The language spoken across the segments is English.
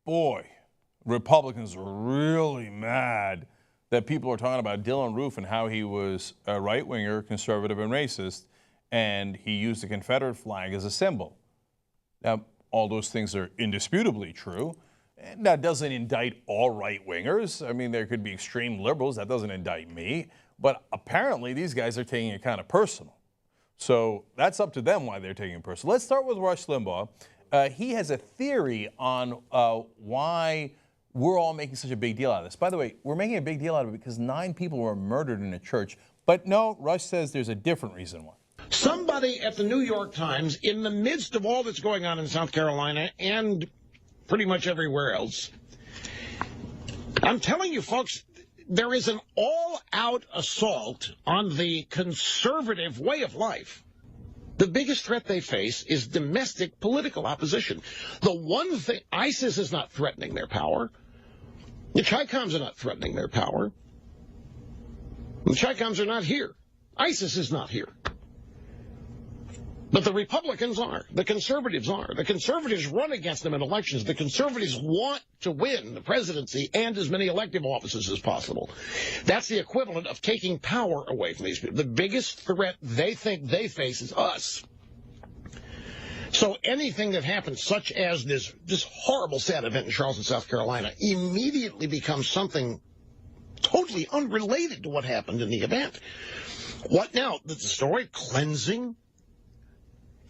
boy, Republicans were really mad that people are talking about Dylann Roof and how he was a right-winger, conservative, and racist, and he used the Confederate flag as a symbol. Now, all those things are indisputably true. And that doesn't indict all right-wingers. I mean, there could be extreme liberals. That doesn't indict me. But apparently, these guys are taking it kind of personal. So that's up to them why they're taking it personal. Let's start with Rush Limbaugh. He has a theory on why we're all making such a big deal out of this. By the way, we're making a big deal out of it because 9 people were murdered in a church. But no, Rush says there's a different reason why. Somebody at the New York Times, in the midst of all that's going on in South Carolina and pretty much everywhere else, I'm telling you, folks, there is an all-out assault on the conservative way of life. The biggest threat they face is domestic political opposition. The one thing, ISIS is not threatening their power. The Chi-Coms are not threatening their power. The Chi-Coms are not here. ISIS is not here. But the Republicans are. The conservatives are. The conservatives run against them in elections. The conservatives want to win the presidency and as many elective offices as possible. That's the equivalent of taking power away from these people. The biggest threat they think they face is us. So anything that happens, such as this horrible sad event in Charleston, South Carolina, immediately becomes something totally unrelated to what happened in the event. What now? The story cleansing?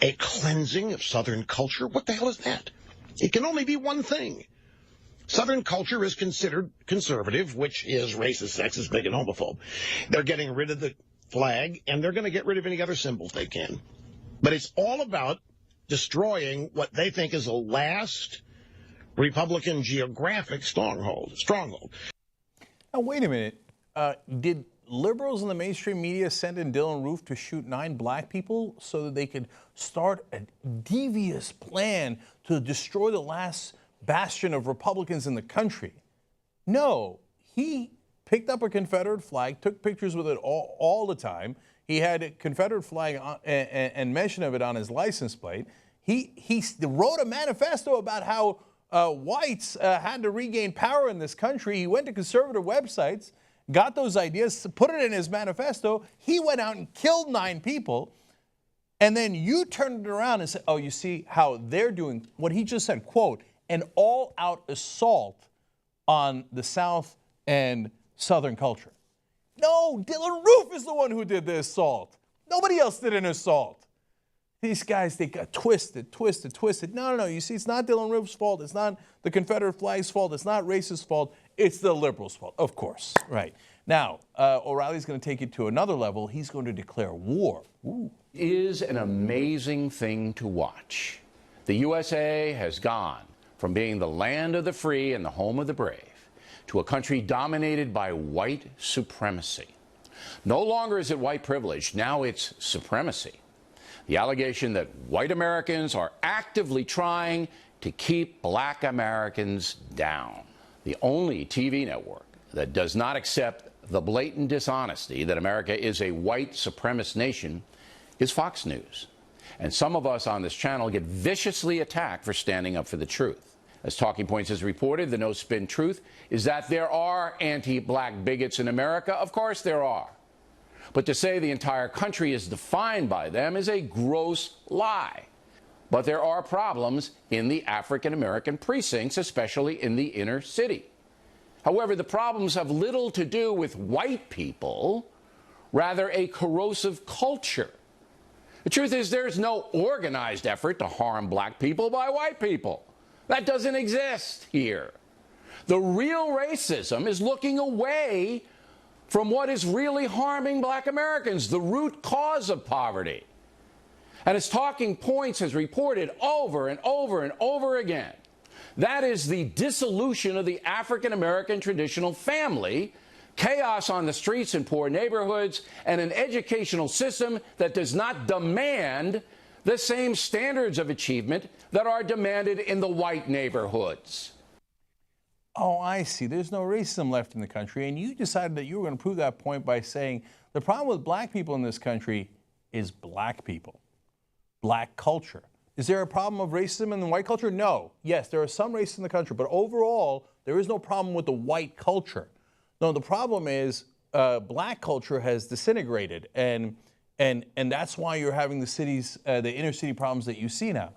A cleansing of Southern culture? What the hell is that? It can only be one thing. Southern culture is considered conservative, which is racist, sexist, bigot, and homophobe. They're getting rid of the flag, and they're going to get rid of any other symbols they can. But it's all about destroying what they think is the last Republican geographic stronghold. Now, wait a minute. Did liberals in the mainstream media send in Dylann Roof to shoot 9 black people so that they could start a devious plan to destroy the last bastion of Republicans in the country? No, he picked up a Confederate flag, took pictures with it all the time. He had a Confederate flag and mention of it on his license plate. He wrote a manifesto about how whites had to regain power in this country. He went to conservative websites, got those ideas, put it in his manifesto. He went out and killed 9 people. And then you turned it around and said, oh, you see how they're doing what he just said, quote, an all-out assault on the South and Southern culture. No, Dylann Roof is the one who did the assault. Nobody else did an assault. These guys, they got twisted. No. You see, it's not Dylann Roof's fault. It's not the Confederate flag's fault. It's not racist fault. It's the liberals' fault, of course. Right. Now, O'Reilly's going to take it to another level. He's going to declare war. Ooh. It is an amazing thing to watch. The USA has gone from being the land of the free and the home of the brave to a country dominated by white supremacy. No longer is it white privilege. Now it's supremacy. The allegation that white Americans are actively trying to keep black Americans down. The only TV network that does not accept the blatant dishonesty that America is a white supremacist nation is Fox News. And some of us on this channel get viciously attacked for standing up for the truth. As Talking Points has reported, the no-spin truth is that there are anti-black bigots in America. Of course there are. But to say the entire country is defined by them is a gross lie. But there are problems in the African-American precincts, especially in the inner city. However, the problems have little to do with white people, rather a corrosive culture. The truth is there's no organized effort to harm black people by white people. That doesn't exist here. The real racism is looking away from what is really harming black Americans, the root cause of poverty. And as Talking Points has reported over and over and over again, that is the dissolution of the African-American traditional family, chaos on the streets in poor neighborhoods, and an educational system that does not demand the same standards of achievement that are demanded in the white neighborhoods. Oh, I see. There's no racism left in the country, and you decided that you were going to prove that point by saying the problem with black people in this country is black people, black culture. Is there a problem of racism in the white culture? No. Yes, there are some racists in the country, but overall, there is no problem with the white culture. No, the problem is black culture has disintegrated, and that's why you're having the inner city problems that you see now.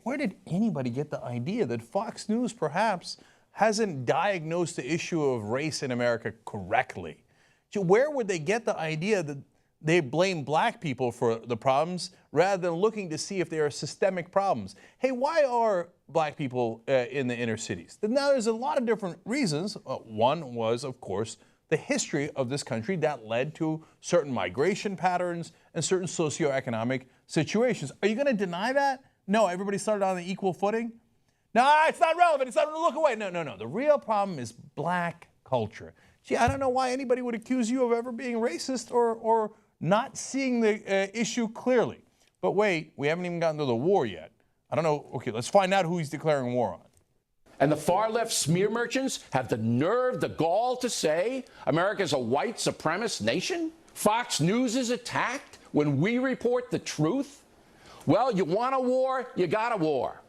Where did anybody get the idea that Fox News perhaps hasn't diagnosed the issue of race in America correctly? So where would they get the idea that they blame black people for the problems rather than looking to see if there are systemic problems? Hey, why are black people in the inner cities? Now, there's a lot of different reasons. One was, of course, the history of this country that led to certain migration patterns and certain socioeconomic situations. Are you going to deny that? No, everybody started on an equal footing? No, it's not relevant. It's not, look away. No. The real problem is black culture. Gee, I don't know why anybody would accuse you of ever being racist or not seeing the issue clearly. But wait, we haven't even gotten to the war yet. I don't know. Okay, let's find out who he's declaring war on. And the far-left smear merchants have the nerve, the gall to say America's a white supremacist nation? Fox News is attacked when we report the truth? Well, you want a war, you got a war.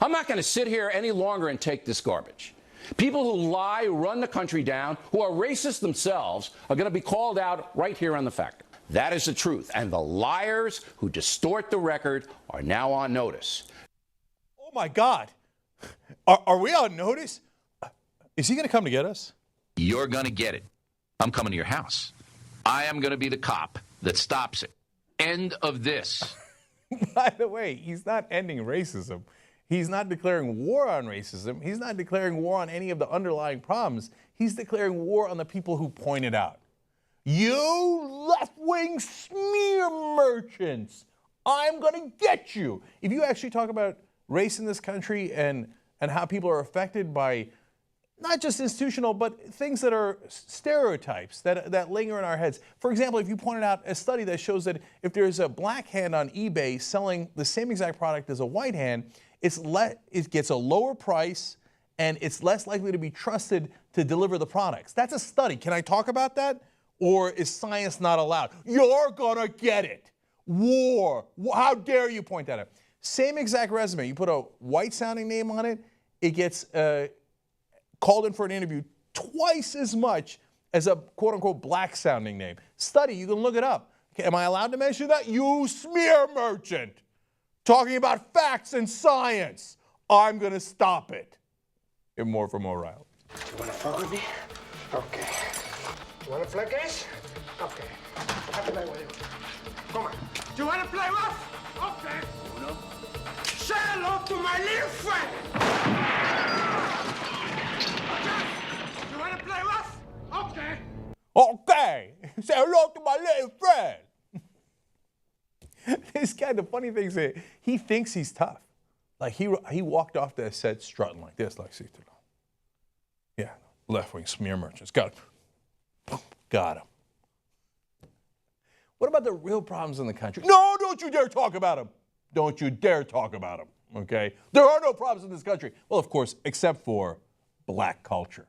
I'm not going to sit here any longer and take this garbage. People who lie, who run the country down, who are racist themselves, are going to be called out right here on The Factor. That is the truth. And the liars who distort the record are now on notice. Oh, my God. Are we on notice? Is he going to come to get us? You're going to get it. I'm coming to your house. I am going to be the cop that stops it. End of this. By the way, he's not ending racism. He's not declaring war on racism. He's not declaring war on any of the underlying problems. He's declaring war on the people who point it out. You left-wing smear merchants, I'm going to get you. If you actually talk about race in this country and how people are affected by not just institutional, but things that are stereotypes that linger in our heads. For example, if you pointed out a study that shows that if there's a black hand on eBay selling the same exact product as a white hand, it gets a lower price and it's less likely to be trusted to deliver the products. That's a study. Can I talk about that? Or is science not allowed? You're gonna get it. War. How dare you point that out? Same exact resume. You put a white sounding name on it, it gets called in for an interview twice as much as a quote unquote black sounding name. Study, you can look it up. Okay, am I allowed to mention that? You smear merchant. Talking about facts and science. I'm gonna stop it. And more from O'Reilly. You wanna fuck with me? Okay. You wanna play games? Okay. I'll play with you. Come on. Do you wanna play rough? Okay. Uno. Say hello to my little friend. Okay. You wanna play rough? Okay. Okay. Say hello to my little friend. This guy, the funny thing is, he thinks he's tough. Like he walked off that set strutting like this, like, see, yeah, left-wing smear merchants. Got him. Got him. What about the real problems in the country? No, don't you dare talk about them. Don't you dare talk about them, okay? There are no problems in this country. Well, of course, except for black culture.